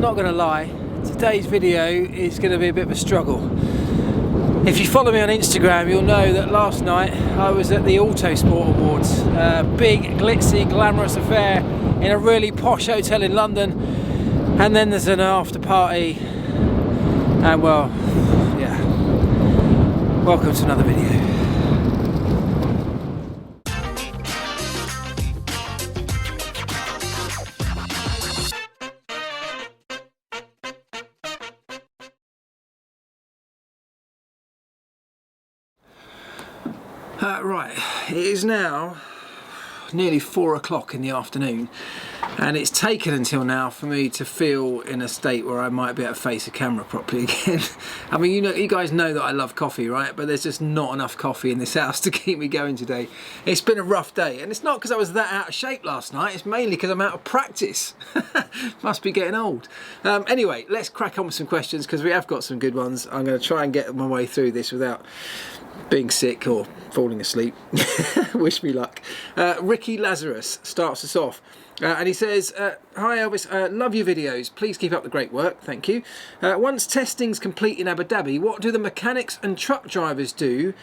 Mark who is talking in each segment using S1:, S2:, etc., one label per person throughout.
S1: not going to lie, today's video is going to be a bit of a struggle. If you follow me on Instagram, you'll know that last night I was at the Autosport Awards, a big, glitzy, glamorous affair in a really posh hotel in London, and then there's an after party, and well, yeah, welcome to another video. Right, it is now nearly 4 o'clock in the afternoon, and it's taken until now for me to feel in a state where I might be able to face a camera properly again. I mean, you guys know that I love coffee, right? But there's just not enough coffee in this house to keep me going today. It's been a rough day, and it's not because I was that out of shape last night, it's mainly because I'm out of practice. Must be getting old. Anyway, let's crack on with some questions because we have got some good ones. I'm going to try and get my way through this without being sick or falling asleep. Wish me luck. Ricky Lazarus starts us off and he says, hi Elvis, love your videos, please keep up the great work, thank you. Once testing's complete in Abu Dhabi, what do the mechanics and truck drivers do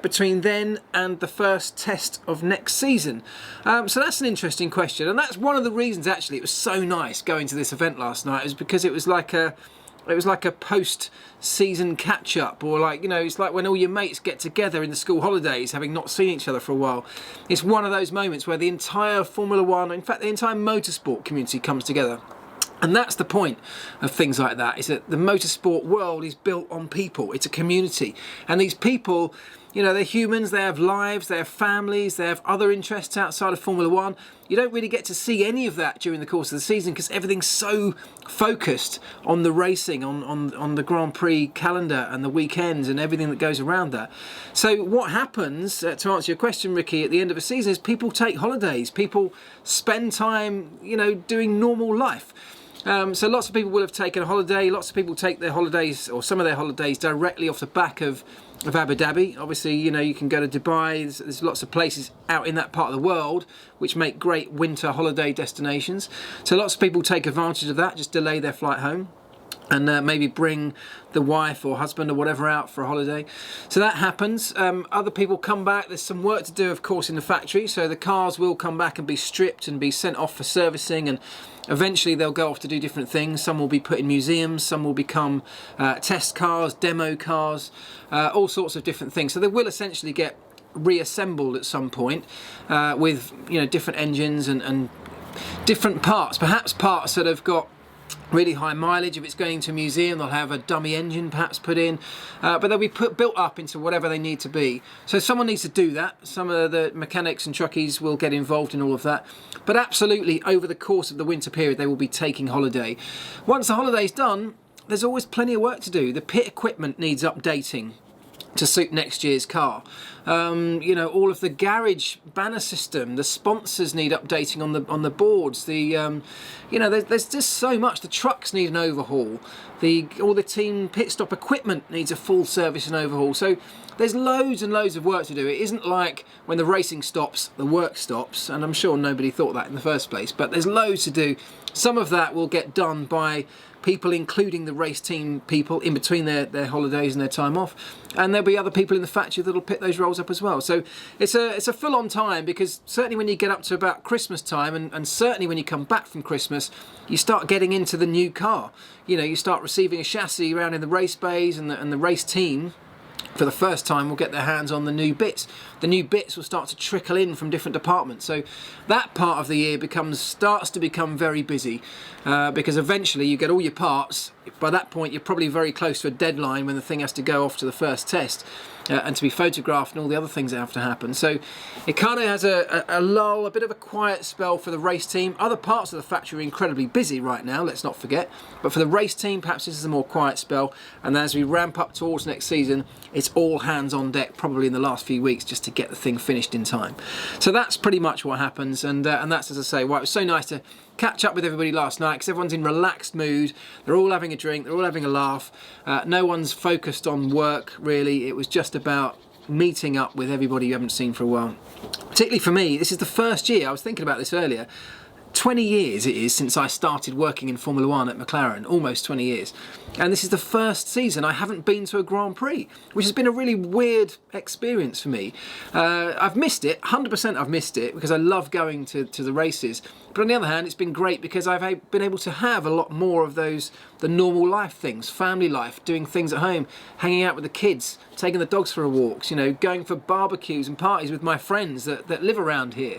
S1: between then and the first test of next season? So that's an interesting question, and that's one of the reasons actually it was so nice going to this event last night, is because it was like a post-season catch-up, or like, you know, it's like when all your mates get together in the school holidays, having not seen each other for a while. It's one of those moments where the entire Formula One, in fact the entire motorsport community comes together. And that's the point of things like that, is that the motorsport world is built on people. It's a community. And these people, you know, they're humans, they have lives, they have families, they have other interests outside of Formula One. You don't really get to see any of that during the course of the season because everything's so focused on the racing, on the Grand Prix calendar and the weekends and everything that goes around that. So what happens, to answer your question, Ricky, at the end of a season is people take holidays, people spend time, you know, doing normal life. So lots of people will have taken a holiday, lots of people take their holidays, or some of their holidays, directly off the back of Abu Dhabi. Obviously, you know, you can go to Dubai, there's lots of places out in that part of the world which make great winter holiday destinations. So lots of people take advantage of that, just delay their flight home, and maybe bring the wife or husband or whatever out for a holiday. So that happens. Other people come back. There's some work to do, of course, in the factory. So the cars will come back and be stripped and be sent off for servicing, and eventually they'll go off to do different things. Some will be put in museums, some will become test cars, demo cars, all sorts of different things. So they will essentially get reassembled at some point with, you know, different engines and different parts, perhaps parts that have got really high mileage. If it's going to a museum, they'll have a dummy engine perhaps put in, but they'll be built up into whatever they need to be. So someone needs to do that. Some of the mechanics and truckies will get involved in all of that, but absolutely over the course of the winter period they will be taking holiday. Once the holiday's done, there's always plenty of work to do. The pit equipment needs updating to suit next year's car. You know, all of the garage banner system, the sponsors need updating on the boards. You know, there's just so much. The trucks need an overhaul. All the team pit stop equipment needs a full service and overhaul. So there's loads and loads of work to do. It isn't like when the racing stops, the work stops, and I'm sure nobody thought that in the first place, but there's loads to do. Some of that will get done by people, including the race team people, in between their holidays and their time off, and there'll be other people in the factory that'll pick those roles up as well. So it's a full-on time, because certainly when you get up to about Christmas time, and certainly when you come back from Christmas, you start getting into the new car. You know, you start receiving a chassis around in the race bays, and the race team for the first time will get their hands on the new bits. The new bits will start to trickle in from different departments. So that part of the year starts to become very busy, because eventually you get all your parts. By that point you're probably very close to a deadline when the thing has to go off to the first test and to be photographed and all the other things that have to happen. So it kind of has a lull, a bit of a quiet spell for the race team. Other parts of the factory are incredibly busy right now, let's not forget, but for the race team perhaps this is a more quiet spell, and as we ramp up towards next season it's all hands on deck probably in the last few weeks just to get the thing finished in time. So that's pretty much what happens, and that's, as I say, why it was so nice to catch up with everybody last night, because everyone's in relaxed mood, they're all having a drink, they're all having a laugh, no one's focused on work really. It was just about meeting up with everybody you haven't seen for a while. Particularly for me, this is the first year, I was thinking about this earlier, 20 years it is since I started working in Formula One at McLaren, almost 20 years. And this is the first season I haven't been to a Grand Prix, which has been a really weird experience for me. I've missed it, 100% I've missed it, because I love going to the races. But on the other hand, it's been great because I've been able to have a lot more of the normal life things, family life, doing things at home, hanging out with the kids, taking the dogs for walks, you know, going for barbecues and parties with my friends that live around here.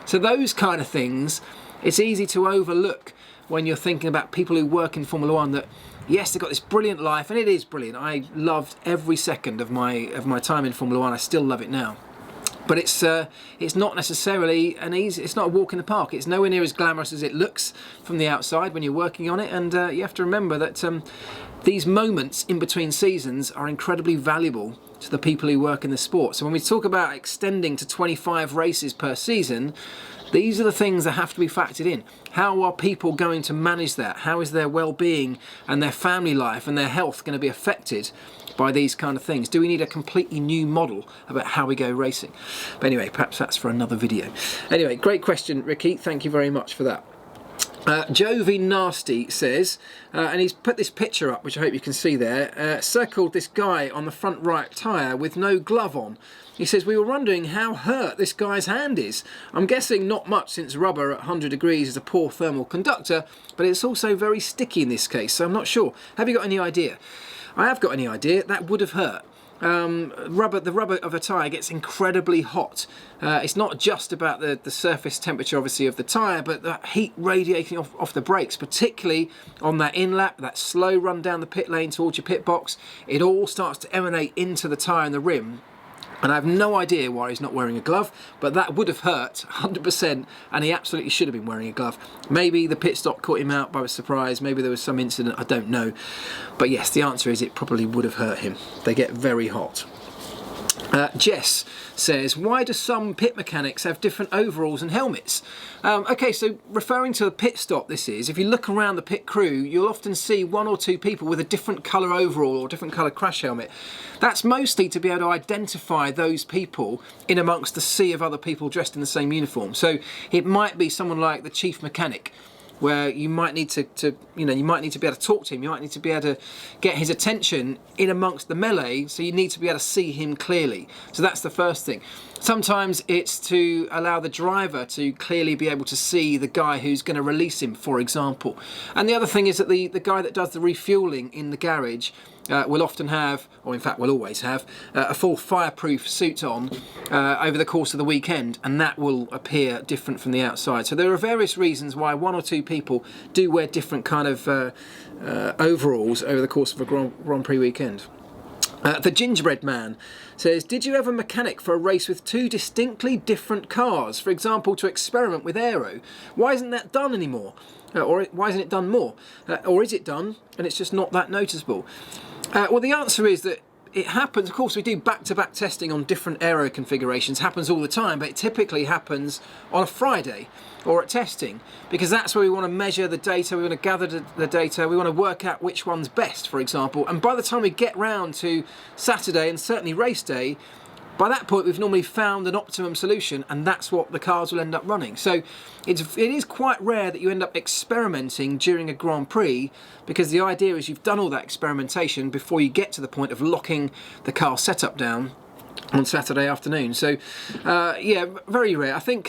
S1: So those kind of things, it's easy to overlook when you're thinking about people who work in Formula One, that yes, they've got this brilliant life, and it is brilliant. I loved every second of my time in Formula One. I still love it now. But it's not necessarily it's not a walk in the park. It's nowhere near as glamorous as it looks from the outside when you're working on it. And you have to remember that these moments in between seasons are incredibly valuable to the people who work in the sport. So when we talk about extending to 25 races per season, these are the things that have to be factored in. How are people going to manage that? How is their well-being and their family life and their health going to be affected by these kind of things? Do we need a completely new model about how we go racing? But anyway, perhaps that's for another video. Anyway, great question, Ricky. Thank you very much for that. Jovi Nasty says, and he's put this picture up, which I hope you can see there, circled this guy on the front right tyre with no glove on. He says, we were wondering how hurt this guy's hand is. I'm guessing not much, since rubber at 100 degrees is a poor thermal conductor, but it's also very sticky in this case, so I'm not sure. Have you got any idea? I have got any idea. That would have hurt. The rubber of a tyre gets incredibly hot. It's not just about the surface temperature, obviously, of the tyre, but the heat radiating off the brakes, particularly on that in-lap, that slow run down the pit lane towards your pit box. It all starts to emanate into the tyre and the rim. And I have no idea why he's not wearing a glove, but that would have hurt 100%, and he absolutely should have been wearing a glove. Maybe the pit stop caught him out by surprise, maybe there was some incident, I don't know. But yes, the answer is it probably would have hurt him. They get very hot. Jess says, why do some pit mechanics have different overalls and helmets? Okay, so referring to the pit stop, this is, if you look around the pit crew, you'll often see one or two people with a different colour overall or different colour crash helmet. That's mostly to be able to identify those people in amongst the sea of other people dressed in the same uniform. So it might be someone like the chief mechanic, where you might need to you might need to be able to talk to him, you might need to be able to get his attention in amongst the melee, so you need to be able to see him clearly. So that's the first thing. Sometimes it's to allow the driver to clearly be able to see the guy who's going to release him, for example. And the other thing is that the guy that does the refuelling in the garage will often have, or in fact will always have, a full fireproof suit on over the course of the weekend, and that will appear different from the outside. So there are various reasons why one or two people do wear different kind of overalls over the course of a Grand Prix weekend. The Gingerbread Man says, did you ever mechanic for a race with two distinctly different cars, for example to experiment with aero? Why isn't that done anymore? Or why isn't it done more? Or is it done and it's just not that noticeable? Well, the answer is that it happens. Of course, we do back-to-back testing on different aero configurations. Happens all the time, but it typically happens on a Friday or at testing, because that's where we want to measure the data, we want to gather the data, we want to work out which one's best, for example. And by the time we get round to Saturday and certainly race day, by that point we've normally found an optimum solution, and that's what the cars will end up running. So it is quite rare that you end up experimenting during a Grand Prix, because the idea is you've done all that experimentation before you get to the point of locking the car setup down on Saturday afternoon. So yeah, very rare. I think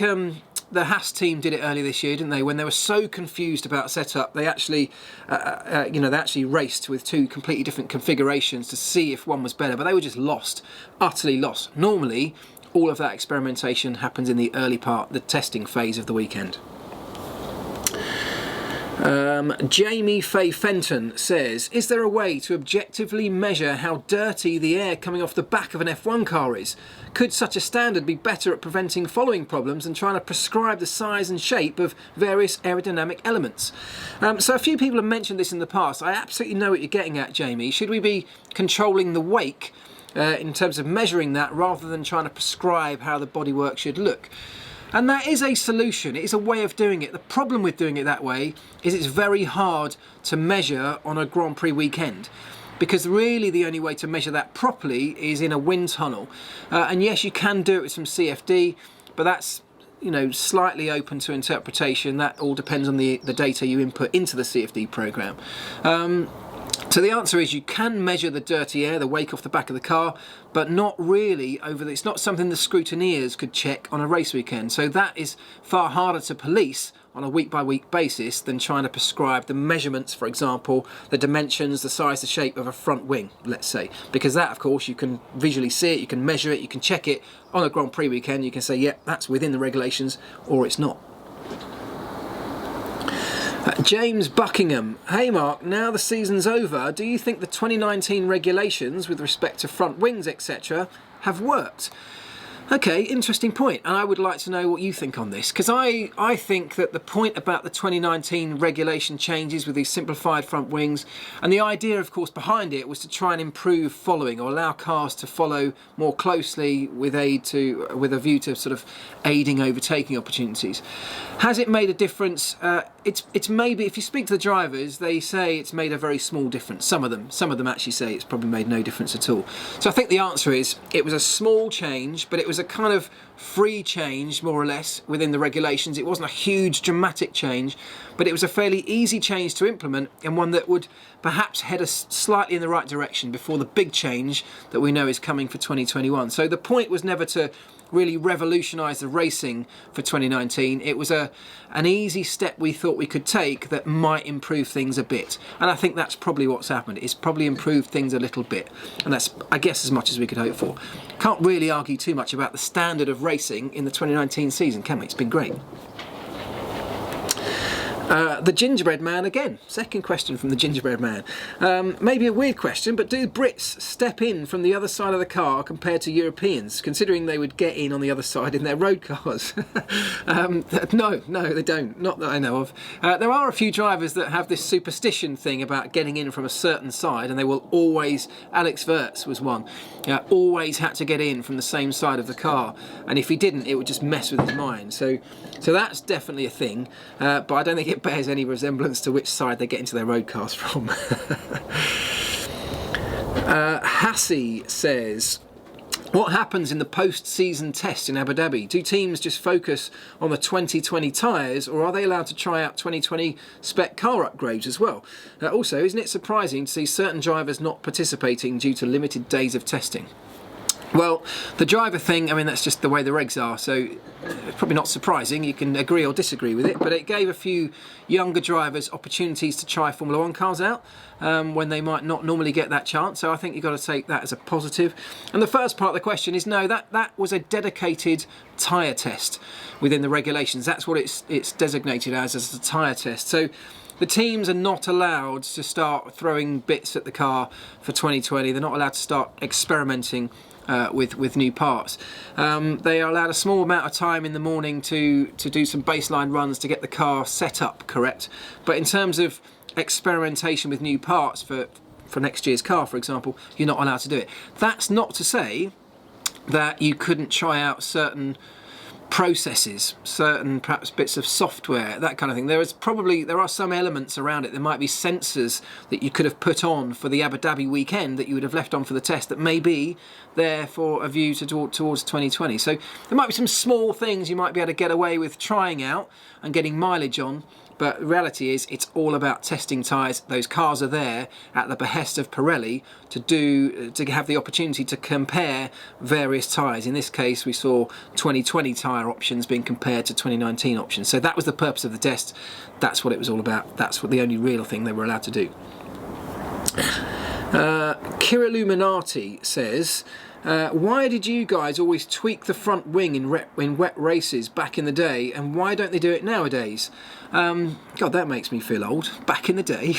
S1: the Haas team did it earlier this year, didn't they? When they were so confused about setup, they actually, they actually raced with two completely different configurations to see if one was better. But they were just lost, utterly lost. Normally, all of that experimentation happens in the early part, the testing phase of the weekend. Jamie Faye Fenton says, is there a way to objectively measure how dirty the air coming off the back of an F1 car is? Could such a standard be better at preventing following problems than trying to prescribe the size and shape of various aerodynamic elements? So a few people have mentioned this in the past. I absolutely know what you're getting at, Jamie. Should we be controlling the wake in terms of measuring that, rather than trying to prescribe how the bodywork should look? And that is a solution, it is a way of doing it. The problem with doing it that way is it's very hard to measure on a Grand Prix weekend, because really the only way to measure that properly is in a wind tunnel. And yes, you can do it with some CFD, but that's slightly open to interpretation. That all depends on the data you input into the CFD program. So the answer is you can measure the dirty air, the wake off the back of the car, but not really it's not something the scrutineers could check on a race weekend. So that is far harder to police on a week-by-week basis than trying to prescribe the measurements, for example, the dimensions, the size, the shape of a front wing, let's say. Because that, of course, you can visually see it, you can measure it, you can check it on a Grand Prix weekend. You can say, yeah, that's within the regulations, or it's not. James Buckingham. Hey Mark, now the season's over, do you think the 2019 regulations with respect to front wings, etc., have worked? Okay, interesting point, and I would like to know what you think on this, because I think that the point about the 2019 regulation changes with these simplified front wings, and the idea, of course, behind it was to try and improve following, or allow cars to follow more closely with a view to sort of aiding overtaking opportunities. Has it made a difference? It's maybe, if you speak to the drivers, they say it's made a very small difference. Some of them actually say it's probably made no difference at all. So I think the answer is it was a small change, but it was a kind of free change, more or less, within the regulations. It wasn't a huge dramatic change, but it was a fairly easy change to implement, and one that would perhaps head us slightly in the right direction before the big change that we know is coming for 2021. So the point was never to really revolutionise the racing for 2019. It was an easy step we thought we could take that might improve things a bit, and I think that's probably what's happened. It's probably improved things a little bit, and that's, I guess, as much as we could hope for. Can't really argue too much about the standard of racing in the 2019 season, can we? It's been great. The gingerbread man again. Second question from the gingerbread man. Maybe a weird question, but do Brits step in from the other side of the car compared to Europeans, considering they would get in on the other side in their road cars? No, they don't. Not that I know of. There are a few drivers that have this superstition thing about getting in from a certain side, and they will always, Alex Wirtz was one, always had to get in from the same side of the car, and if he didn't, it would just mess with his mind. So that's definitely a thing, but I don't think it bears any resemblance to which side they get into their road cars from. Hassie says, what happens in the post-season test in Abu Dhabi? Do teams just focus on the 2020 tyres, or are they allowed to try out 2020 spec car upgrades as well? Also, isn't it surprising to see certain drivers not participating due to limited days of testing? Well, the driver thing, I mean, that's just the way the regs are, so it's probably not surprising. You can agree or disagree with it, but it gave a few younger drivers opportunities to try Formula 1 cars out when they might not normally get that chance, so I think you've got to take that as a positive. And the first part of the question is, no, that was a dedicated tyre test within the regulations. That's what it's designated as a tyre test. So the teams are not allowed to start throwing bits at the car for 2020. They're not allowed to start experimenting with new parts. They are allowed a small amount of time in the morning to do some baseline runs to get the car set up correct. But in terms of experimentation with new parts for next year's car, for example, you're not allowed to do it. That's not to say that you couldn't try out certain processes, certain perhaps bits of software, that kind of thing. There are some elements around it. There might be sensors that you could have put on for the Abu Dhabi weekend that you would have left on for the test that may be there for a view towards 2020. So there might be some small things you might be able to get away with trying out and getting mileage on, but the reality is it's all about testing tyres. Those cars are there at the behest of Pirelli to have the opportunity to compare various tyres. In this case, we saw 2020 tyre options being compared to 2019 options. So that was the purpose of the test. That's what it was all about. That's what the only real thing they were allowed to do. Kiriluminati says, why did you guys always tweak the front wing in wet races back in the day, and why don't they do it nowadays? God, that makes me feel old. Back in the day.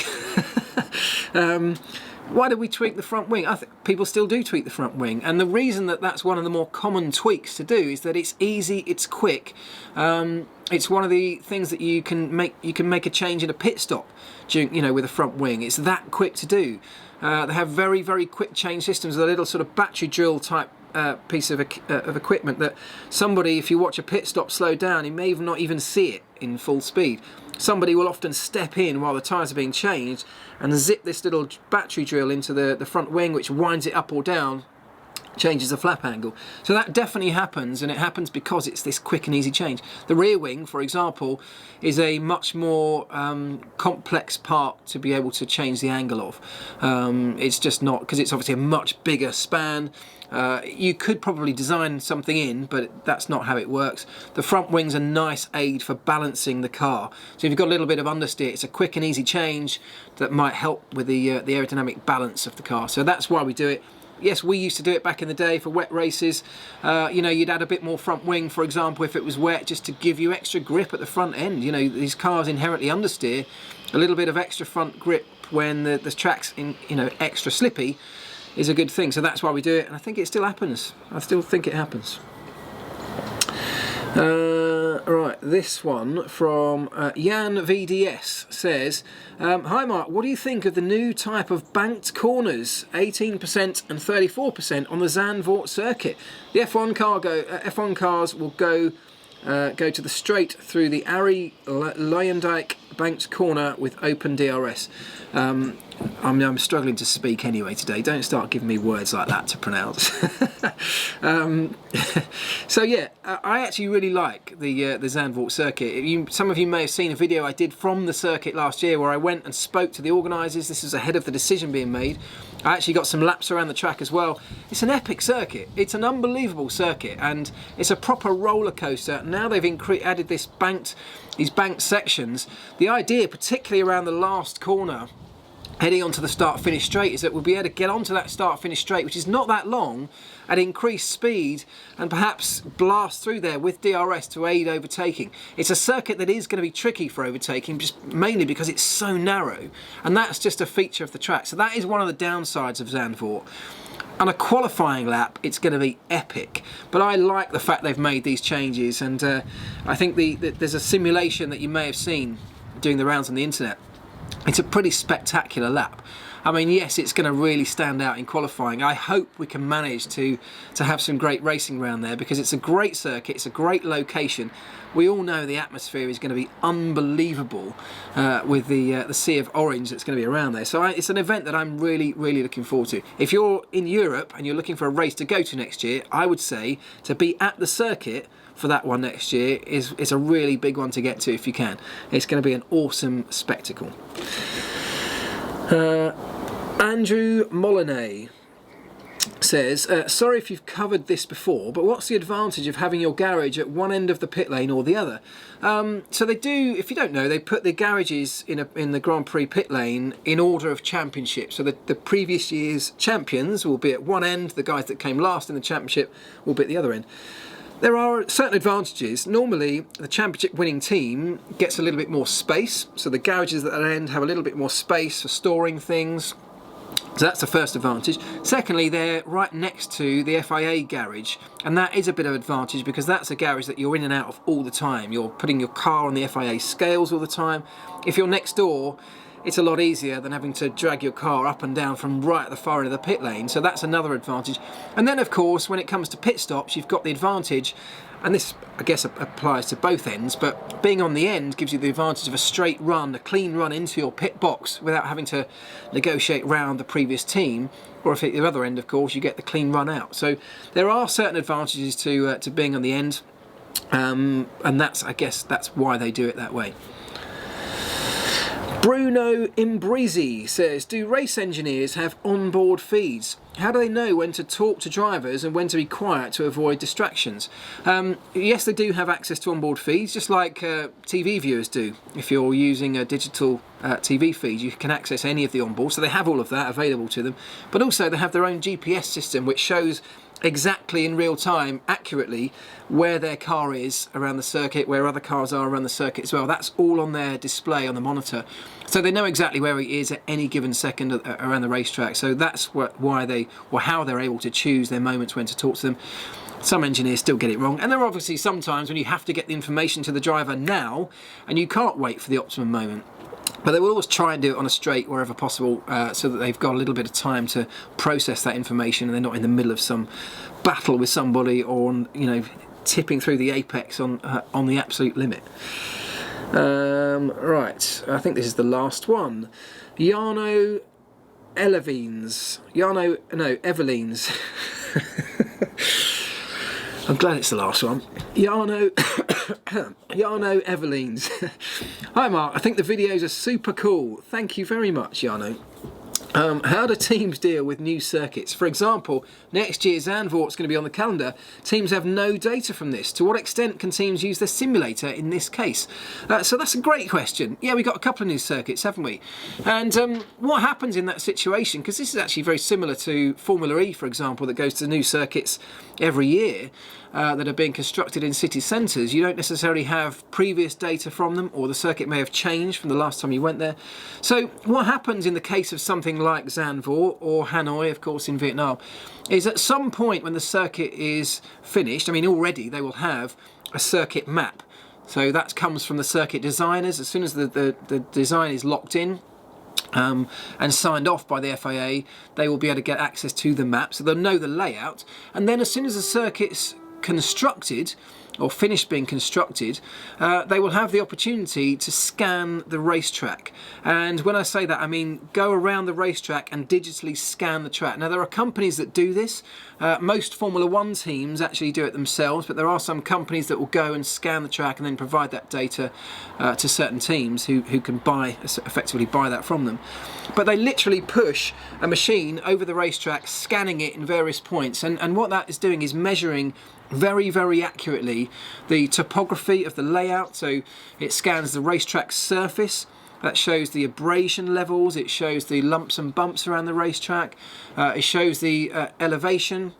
S1: Why did we tweak the front wing? I think people still do tweak the front wing, and the reason that that's one of the more common tweaks to do is that it's easy, it's quick. It's one of the things that you can make a change in a pit stop during, with a front wing. It's that quick to do. They have very, very quick change systems with a little sort of battery drill type piece of equipment that somebody, if you watch a pit stop slow down, you may not even see it in full speed. Somebody will often step in while the tyres are being changed and zip this little battery drill into the front wing, which winds it up or down, changes the flap angle. So that definitely happens, and it happens because it's this quick and easy change. The rear wing, for example, is a much more complex part to be able to change the angle of. It's just not, because it's obviously a much bigger span. You could probably design something in, but that's not how it works. The front wing's a nice aid for balancing the car. So if you've got a little bit of understeer, it's a quick and easy change that might help with the aerodynamic balance of the car. So that's why we do it. Yes, we used to do it back in the day for wet races. You know, you'd add a bit more front wing, for example, if it was wet, just to give you extra grip at the front end. You know, these cars inherently understeer. A little bit of extra front grip when the track's extra slippy is a good thing. So that's why we do it, and I think it still happens. I still think it happens. Right, this one from Jan VDS says, hi Mark, what do you think of the new type of banked corners, 18% and 34% on the Zandvoort circuit? The F1 cars will go to the straight through the Arie Luijendijk banked corner with open DRS. I'm struggling to speak anyway today. Don't start giving me words like that to pronounce. So yeah, I actually really like the Zandvoort circuit. Some of you may have seen a video I did from the circuit last year where I went and spoke to the organisers. This was ahead of the decision being made. I actually got some laps around the track as well. It's an epic circuit. It's an unbelievable circuit, and it's a proper roller coaster. Now they've added these banked sections. The idea, particularly around the last corner, heading onto the start-finish straight, is that we'll be able to get onto that start-finish straight, which is not that long, at increased speed, and perhaps blast through there with DRS to aid overtaking. It's a circuit that is going to be tricky for overtaking, just mainly because it's so narrow, and that's just a feature of the track. So that is one of the downsides of Zandvoort. On a qualifying lap, it's going to be epic, but I like the fact they've made these changes, and I think there's a simulation that you may have seen doing the rounds on the internet. It's a pretty spectacular lap. I mean, yes, it's going to really stand out in qualifying. I hope we can manage to have some great racing around there, because it's a great circuit, it's a great location. We all know the atmosphere is going to be unbelievable with the sea of orange that's going to be around there. So it's an event that I'm really, really looking forward to. If you're in Europe and you're looking for a race to go to next year, I would say to be at the circuit for that one next year is a really big one to get to if you can. It's going to be an awesome spectacle. Andrew Molyneux says, sorry if you've covered this before, but what's the advantage of having your garage at one end of the pit lane or the other? So they do, if you don't know, they put the garages in the Grand Prix pit lane in order of championship. So the previous year's champions will be at one end, the guys that came last in the championship will be at the other end. There are certain advantages. Normally, the championship winning team gets a little bit more space, so the garages at that end have a little bit more space for storing things. So that's the first advantage. Secondly, they're right next to the FIA garage, and that is a bit of advantage because that's a garage that you're in and out of all the time. You're putting your car on the FIA scales all the time. If you're next door, it's a lot easier than having to drag your car up and down from right at the far end of the pit lane, so that's another advantage. And then of course, when it comes to pit stops, you've got the advantage, and this I guess applies to both ends, but being on the end gives you the advantage of a straight run, a clean run into your pit box without having to negotiate round the previous team, or if at the other end of course you get the clean run out. So there are certain advantages to being on the end, and I guess that's why they do it that way. Bruno Imbrizi says, do race engineers have onboard feeds? How do they know when to talk to drivers and when to be quiet to avoid distractions? Yes, they do have access to onboard feeds, just like TV viewers do. If you're using a digital TV feed, you can access any of the onboard, so they have all of that available to them. But also they have their own GPS system which shows exactly in real time, accurately, where their car is around the circuit, where other cars are around the circuit as well. That's all on their display on the monitor. So they know exactly where he is at any given second around the racetrack. So that's how they're able to choose their moments when to talk to them. Some engineers still get it wrong, and there are obviously sometimes when you have to get the information to the driver now and you can't wait for the optimum moment. But they will always try and do it on a straight wherever possible, so that they've got a little bit of time to process that information and they're not in the middle of some battle with somebody or tipping through the apex on the absolute limit. Right, I think this is the last one. Evelines I'm glad it's the last one. Jarno Everleens. Hi Mark, I think the videos are super cool. Thank you very much, Jarno. How do teams deal with new circuits? For example, next year Zandvoort's going to be on the calendar. Teams have no data from this. To what extent can teams use the simulator in this case? So that's a great question. Yeah, we've got a couple of new circuits, haven't we? And what happens in that situation, because this is actually very similar to Formula E, for example, that goes to new circuits every year, that are being constructed in city centres. You don't necessarily have previous data from them, or the circuit may have changed from the last time you went there. So what happens in the case of something like Zandvoort or Hanoi, of course, in Vietnam, is at some point when the circuit is finished, I mean already they will have a circuit map. So that comes from the circuit designers. As soon as the design is locked in, and signed off by the FIA, they will be able to get access to the map, so they'll know the layout. And then as soon as the circuit's constructed or finished being constructed, they will have the opportunity to scan the racetrack. And when I say that, I mean go around the racetrack and digitally scan the track. Now there are companies that do this. Most Formula One teams actually do it themselves, but there are some companies that will go and scan the track and then provide that data to certain teams who can effectively buy that from them. But they literally push a machine over the racetrack, scanning it in various points, and what that is doing is measuring very, very accurately the topography of the layout. So it scans the racetrack surface, that shows the abrasion levels, it shows the lumps and bumps around the racetrack, it shows the elevation,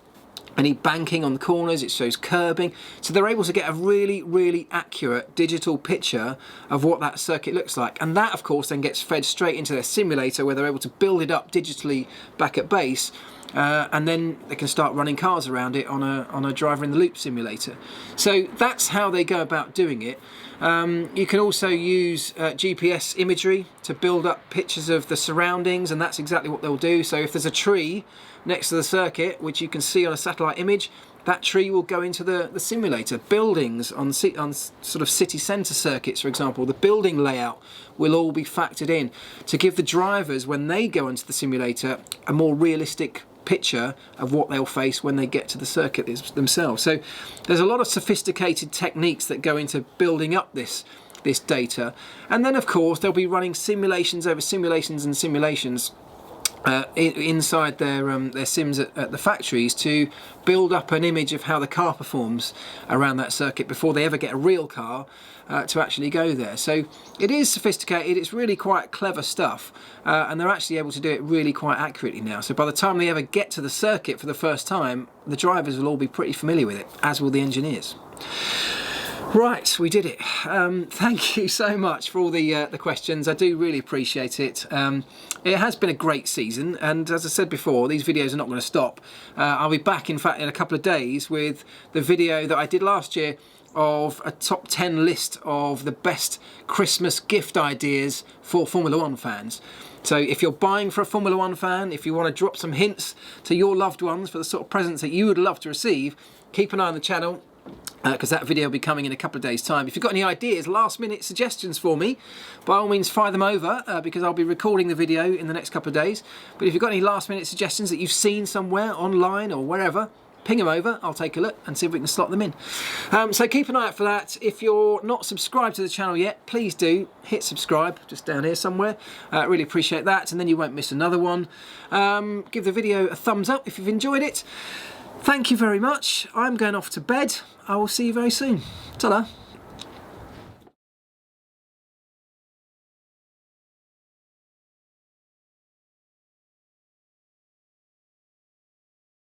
S1: any banking on the corners, it shows curbing. So they're able to get a really, really accurate digital picture of what that circuit looks like. And that, of course, then gets fed straight into their simulator, where they're able to build it up digitally back at base. And then they can start running cars around it on a driver in the loop simulator. So that's how they go about doing it. You can also use GPS imagery to build up pictures of the surroundings, and that's exactly what they'll do. So if there's a tree next to the circuit, which you can see on a satellite image, that tree will go into the simulator. Buildings on sort of city centre circuits, for example, the building layout will all be factored in to give the drivers, when they go into the simulator, a more realistic picture of what they'll face when they get to the circuit themselves. So there's a lot of sophisticated techniques that go into building up this data. And then, of course, they'll be running simulations over simulations and simulations inside their sims at the factories to build up an image of how the car performs around that circuit before they ever get a real car to actually go there. So it is sophisticated, it's really quite clever stuff, and they're actually able to do it really quite accurately now. So by the time they ever get to the circuit for the first time, the drivers will all be pretty familiar with it, as will the engineers. Right, we did it. Thank you so much for all the questions. I do really appreciate it. It has been a great season, and as I said before, these videos are not going to stop. I'll be back, in fact, in a couple of days with the video that I did last year of a top 10 list of the best Christmas gift ideas for Formula One fans. So if you're buying for a Formula One fan, if you want to drop some hints to your loved ones for the sort of presents that you would love to receive, keep an eye on the channel, because that video will be coming in a couple of days' time. If you've got any ideas, last-minute suggestions for me, by all means fire them over, because I'll be recording the video in the next couple of days. But if you've got any last-minute suggestions that you've seen somewhere online or wherever, ping them over, I'll take a look and see if we can slot them in. So keep an eye out for that. If you're not subscribed to the channel yet, please do hit subscribe, just down here somewhere. Really appreciate that, and then you won't miss another one. Give the video a thumbs up if you've enjoyed it. Thank you very much. I'm going off to bed. I will see you very soon. Ta-da.